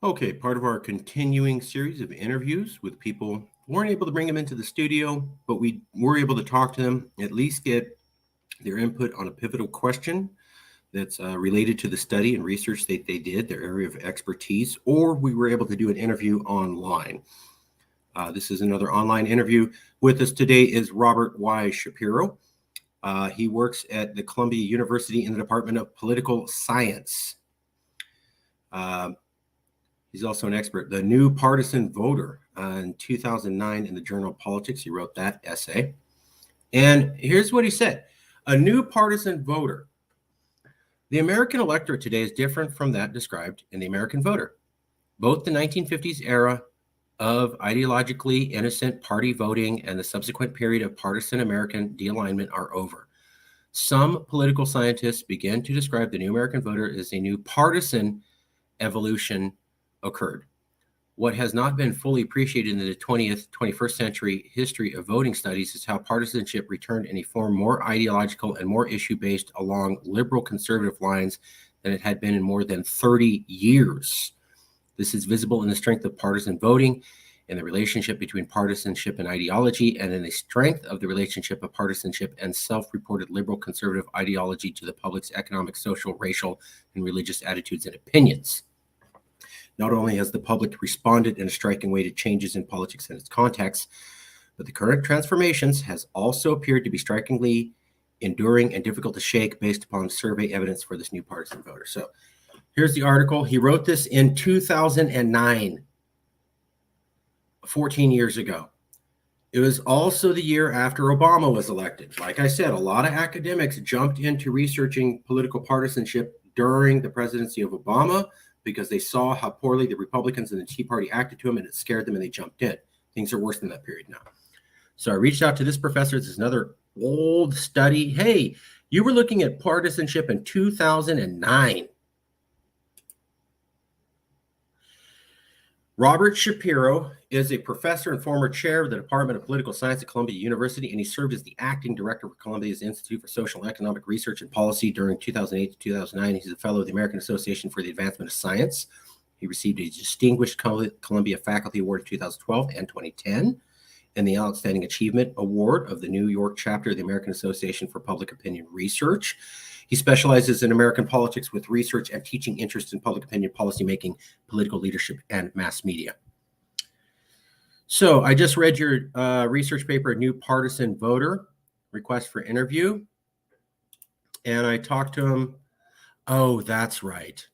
Okay, part of our continuing series of interviews with people. We weren't able to bring them into the studio, but we were able to talk to them, at least get their input on a pivotal question that's related to the study and research that they did, their area of expertise, or we were able to do an interview online. This is another online interview. With us today is Robert Y. Shapiro. He works at the Columbia University in the Department of Political Science. He's also an expert. The New Partisan Voter in 2009 in the Journal of Politics. He wrote that essay. And here's what he said. A new partisan voter. The American electorate today is different from that described in The American Voter. Both the 1950s era of ideologically innocent party voting and the subsequent period of partisan American de-alignment are over. Some political scientists began to describe the new American voter as a new partisan evolution occurred. What has not been fully appreciated in the 21st century history of voting studies is how partisanship returned in a form more ideological and more issue-based along liberal conservative lines than it had been in more than 30 years. This is visible in the strength of partisan voting, in the relationship between partisanship and ideology, and in the strength of the relationship of partisanship and self-reported liberal conservative ideology to the public's economic, social, racial, and religious attitudes and opinions. Not only has the public responded in a striking way to changes in politics and its context, but the current transformations has also appeared to be strikingly enduring and difficult to shake based upon survey evidence for this new partisan voter. So here's the article. He wrote this in 2009, 14 years ago. It was also the year after Obama was elected. Like I said, a lot of academics jumped into researching political partisanship during the presidency of Obama because they saw how poorly the Republicans and the Tea Party acted to him, and it scared them, and they jumped in. Things are worse than that period now. So I reached out to this professor. This is another old study. Hey, you were looking at partisanship in 2009. Robert Shapiro is a professor and former chair of the Department of Political Science at Columbia University, and he served as the acting director for Columbia's Institute for Social and Economic Research and Policy during 2008 to 2009. He's a fellow of the American Association for the Advancement of Science. He received a Distinguished Columbia Faculty Award in 2012 and 2010, and the Outstanding Achievement Award of the New York chapter of the American Association for Public Opinion Research. He specializes in American politics with research and teaching interest in public opinion policymaking, political leadership, and mass media. So I just read your research paper, New Partisan Voter, request for interview. And I talked to him. Oh, that's right.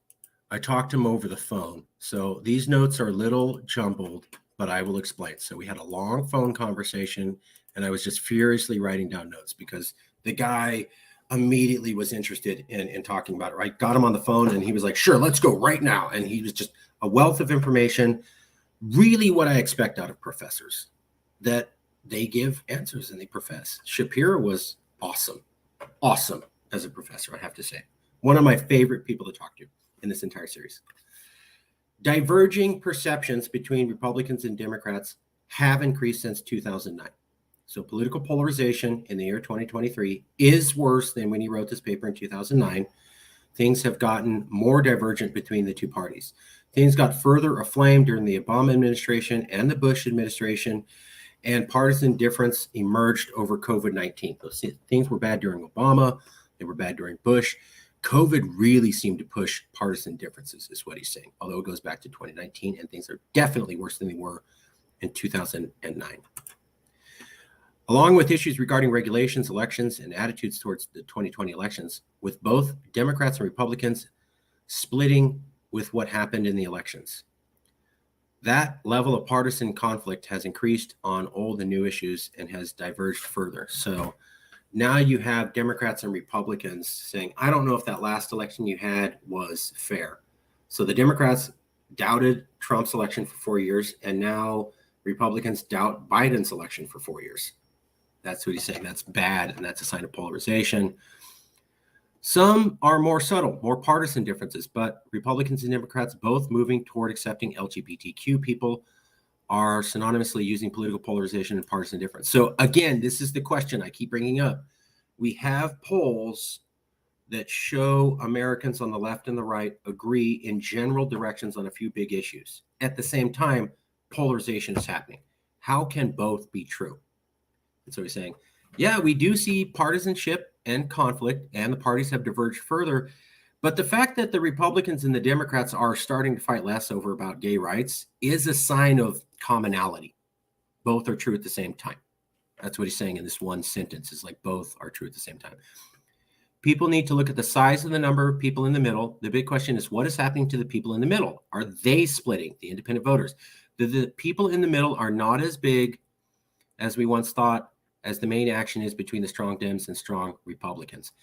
I talked to him over the phone. So these notes are a little jumbled, but I will explain. So we had a long phone conversation, and I was just furiously writing down notes because the guy immediately was interested in talking about it. Right? Got him on the phone, and he was like, sure, let's go right now. And he was just a wealth of information, really what I expect out of professors, that they give answers and they profess. Shapiro was awesome as a professor, I have to say. One of my favorite people to talk to in this entire series. Diverging perceptions between Republicans and Democrats have increased since 2009. So political polarization in the year 2023 is worse than when he wrote this paper in 2009. Things have gotten more divergent between the two parties. Things got further aflame during the Obama administration and the Bush administration, and partisan difference emerged over COVID-19. Those things were bad during Obama. They were bad during Bush. COVID really seemed to push partisan differences, is what he's saying, although it goes back to 2019, and things are definitely worse than they were in 2009. Along with issues regarding regulations, elections, and attitudes towards the 2020 elections, with both Democrats and Republicans splitting with what happened in the elections. That level of partisan conflict has increased on old and new issues and has diverged further. So now you have Democrats and Republicans saying, I don't know if that last election you had was fair. So the Democrats doubted Trump's election for 4 years, and now Republicans doubt Biden's election for 4 years. That's what he's saying. That's bad, and that's a sign of polarization. Some are more subtle, more partisan differences, but Republicans and Democrats both moving toward accepting LGBTQ people are synonymously using political polarization and partisan difference. So again, this is the question I keep bringing up. We have polls that show Americans on the left and the right agree in general directions on a few big issues. At the same time, polarization is happening. How can both be true? And so he's saying, yeah, we do see partisanship and conflict, and the parties have diverged further. But the fact that the Republicans and the Democrats are starting to fight less over about gay rights is a sign of commonality. Both are true at the same time. That's what he's saying in this one sentence, is like both are true at the same time. People need to look at the size of the number of people in the middle. The big question is, what is happening to the people in the middle? Are they splitting, the independent voters? The people in the middle are not as big as we once thought, as the main action is between the strong Dems and strong Republicans.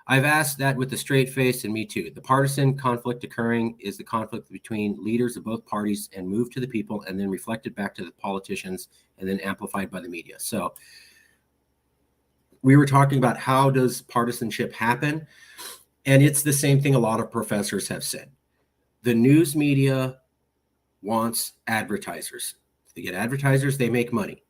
I've asked that with a straight face, and me too. The partisan conflict occurring is the conflict between leaders of both parties and moved to the people and then reflected back to the politicians and then amplified by the media. So we were talking about how does partisanship happen? And it's the same thing a lot of professors have said. The news media wants advertisers. If they get advertisers, they make money.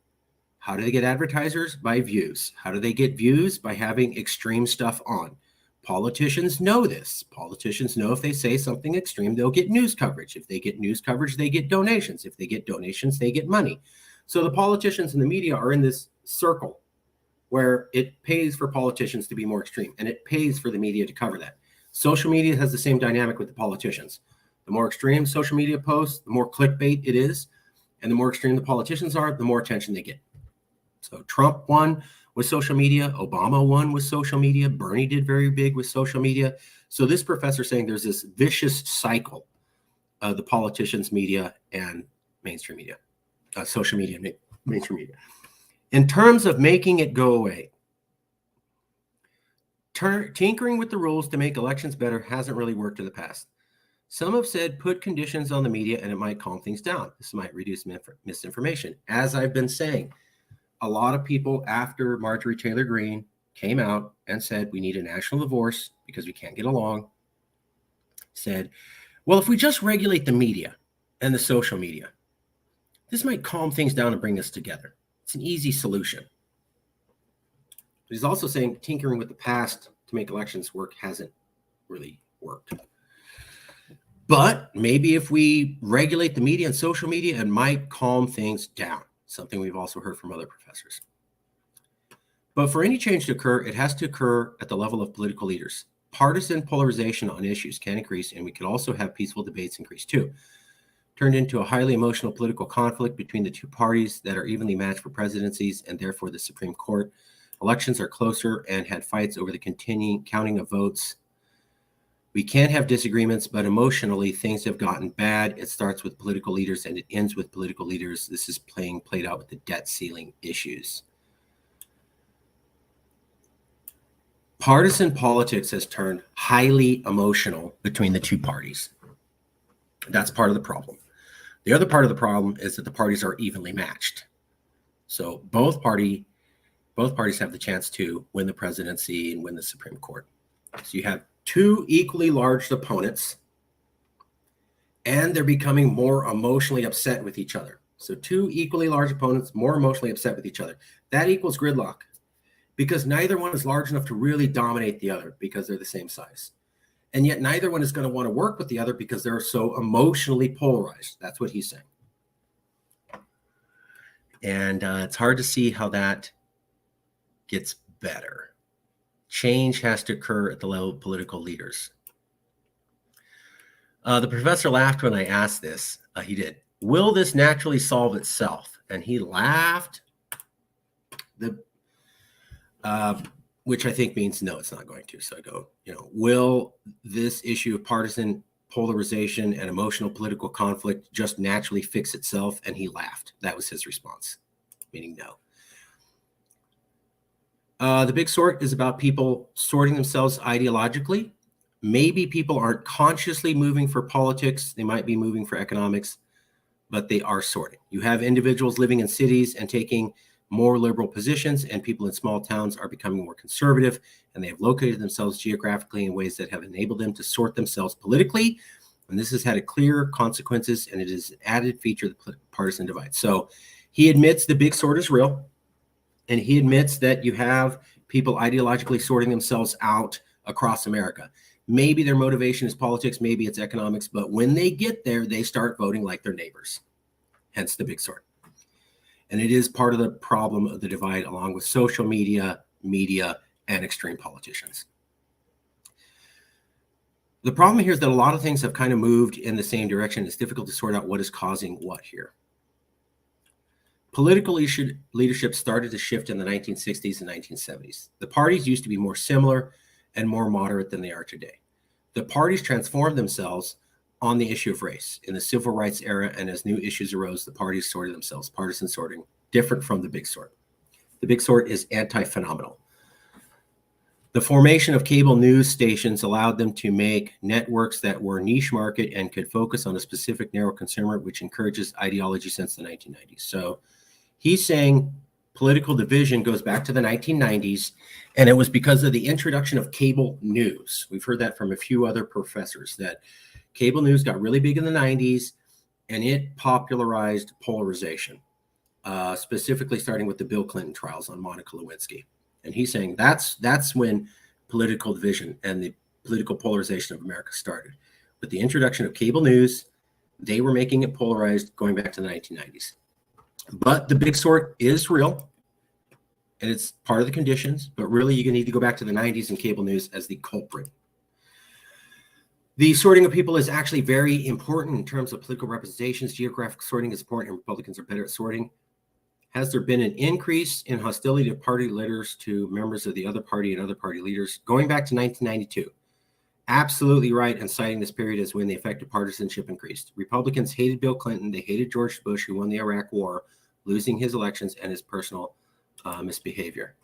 How do they get advertisers? By views. How do they get views? By having extreme stuff on. Politicians know this. Politicians know if they say something extreme, they'll get news coverage. If they get news coverage, they get donations. If they get donations, they get money. So the politicians and the media are in this circle where it pays for politicians to be more extreme, and it pays for the media to cover that. Social media has the same dynamic with the politicians. The more extreme social media posts, the more clickbait it is, and the more extreme the politicians are, the more attention they get. So Trump won with social media, Obama won with social media, Bernie did very big with social media. So this professor saying there's this vicious cycle of the politicians, media, and mainstream media, social media, and mainstream media. In terms of making it go away, tinkering with the rules to make elections better hasn't really worked in the past. Some have said put conditions on the media and it might calm things down. This might reduce misinformation. As I've been saying, a lot of people after Marjorie Taylor Greene came out and said we need a national divorce because we can't get along, said, well, if we just regulate the media and the social media, this might calm things down and bring us together. It's an easy solution. But he's also saying tinkering with the past to make elections work hasn't really worked. But maybe if we regulate the media and social media, it might calm things down, something we've also heard from other professors. But for any change to occur, it has to occur at the level of political leaders. Partisan polarization on issues can increase, and we could also have peaceful debates increase too. Turned into a highly emotional political conflict between the two parties that are evenly matched for presidencies and therefore the Supreme Court. Elections are closer and had fights over the continuing counting of votes. We can't have disagreements, but emotionally things have gotten bad. It starts with political leaders and it ends with political leaders. This is played out with the debt ceiling issues. Partisan politics has turned highly emotional between the two parties. That's part of the problem. The other part of the problem is that the parties are evenly matched. So both parties have the chance to win the presidency and win the Supreme Court. So you have two equally large opponents, and they're becoming more emotionally upset with each other. So two equally large opponents, more emotionally upset with each other. That equals gridlock, because neither one is large enough to really dominate the other because they're the same size. And yet neither one is going to want to work with the other because they're so emotionally polarized. That's what he's saying. And it's hard to see how that gets better. Change has to occur at the level of political leaders. The professor laughed when I asked this. He did. Will this naturally solve itself? And he laughed. Which I think means no, it's not going to. So I go, will this issue of partisan polarization and emotional political conflict just naturally fix itself? And he laughed. That was his response, meaning no. The big sort is about people sorting themselves ideologically. Maybe people aren't consciously moving for politics. They might be moving for economics, but they are sorting. You have individuals living in cities and taking more liberal positions, and people in small towns are becoming more conservative, and they have located themselves geographically in ways that have enabled them to sort themselves politically. And this has had clear consequences, and it is an added feature of the partisan divide. So he admits the big sort is real, and he admits that you have people ideologically sorting themselves out across America. Maybe their motivation is politics, maybe it's economics, but when they get there, they start voting like their neighbors, hence the big sort. And it is part of the problem of the divide, along with social media, and extreme politicians. The problem here is that a lot of things have kind of moved in the same direction. It's difficult to sort out what is causing what here. Political leadership started to shift in the 1960s and 1970s. The parties used to be more similar and more moderate than they are today. The parties transformed themselves on the issue of race. In the civil rights era, and as new issues arose, the parties sorted themselves, partisan sorting, different from the big sort. The big sort is anti-phenomenal. The formation of cable news stations allowed them to make networks that were niche market and could focus on a specific narrow consumer, which encourages ideology since the 1990s. So he's saying political division goes back to the 1990s, and it was because of the introduction of cable news. We've heard that from a few other professors, that cable news got really big in the 90s, and it popularized polarization, specifically starting with the Bill Clinton trials on Monica Lewinsky. And he's saying that's when political division and the political polarization of America started. With the introduction of cable news, they were making it polarized going back to the 1990s. But the big sort is real, and it's part of the conditions, but really you need to go back to the 90s and cable news as the culprit. The sorting of people is actually very important in terms of political representations. Geographic sorting is important, and Republicans are better at sorting. Has there been an increase in hostility to party leaders to members of the other party and other party leaders going back to 1992? Absolutely right, and citing this period as when the effective partisanship increased. Republicans hated Bill Clinton. They hated George Bush, who won the Iraq War, losing his elections and his personal misbehavior.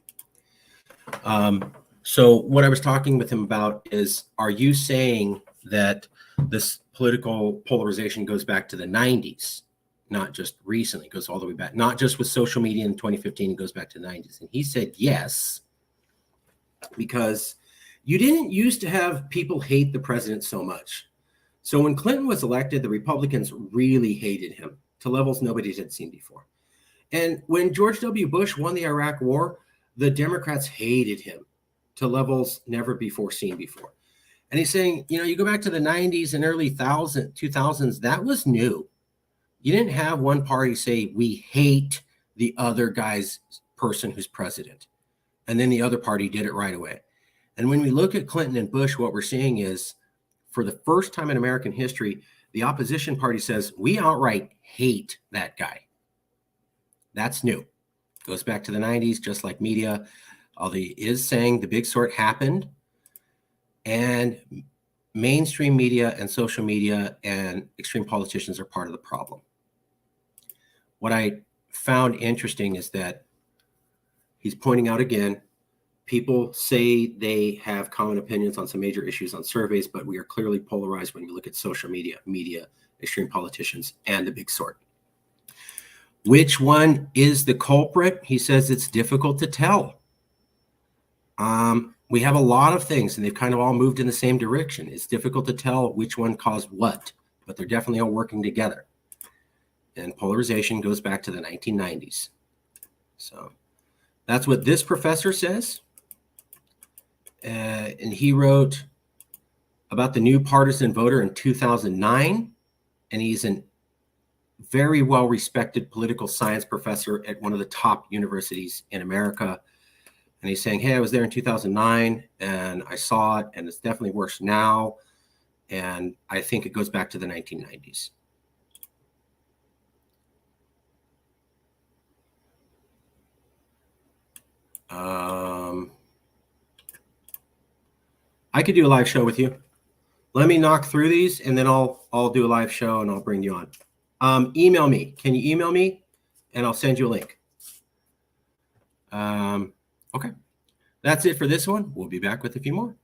So what I was talking with him about is, are you saying that this political polarization goes back to the 90s? Not just recently, it goes all the way back, not just with social media in 2015, it goes back to the 90s. And he said yes, because you didn't used to have people hate the president so much. So when Clinton was elected, the Republicans really hated him to levels nobody had seen before. And when George W. Bush won the Iraq War, the Democrats hated him to levels never before seen before. And he's saying, you go back to the 90s and early 2000s, that was new. You didn't have one party say, we hate the other guy's person who's president. And then the other party did it right away. And when we look at Clinton and Bush, what we're seeing is, for the first time in American history, the opposition party says, we outright hate that guy. That's new. Goes back to the 90s, just like media. He is saying the big sort happened, and mainstream media and social media and extreme politicians are part of the problem. What I found interesting is that he's pointing out again, people say they have common opinions on some major issues on surveys, but we are clearly polarized when we look at social media, extreme politicians, and the big sort. Which one is the culprit? He says it's difficult to tell. We have a lot of things, and they've kind of all moved in the same direction. It's difficult to tell which one caused what, but they're definitely all working together. And polarization goes back to the 1990s. So that's what this professor says. And he wrote about the new partisan voter in 2009. And he's a very well-respected political science professor at one of the top universities in America. And he's saying, hey, I was there in 2009 and I saw it, and it's definitely worse now. And I think it goes back to the 1990s. I could do a live show with you. Let me knock through these, and then I'll do a live show and I'll bring you on. Email me. Can you email me? And I'll send you a link. Okay. That's it for this one. We'll be back with a few more.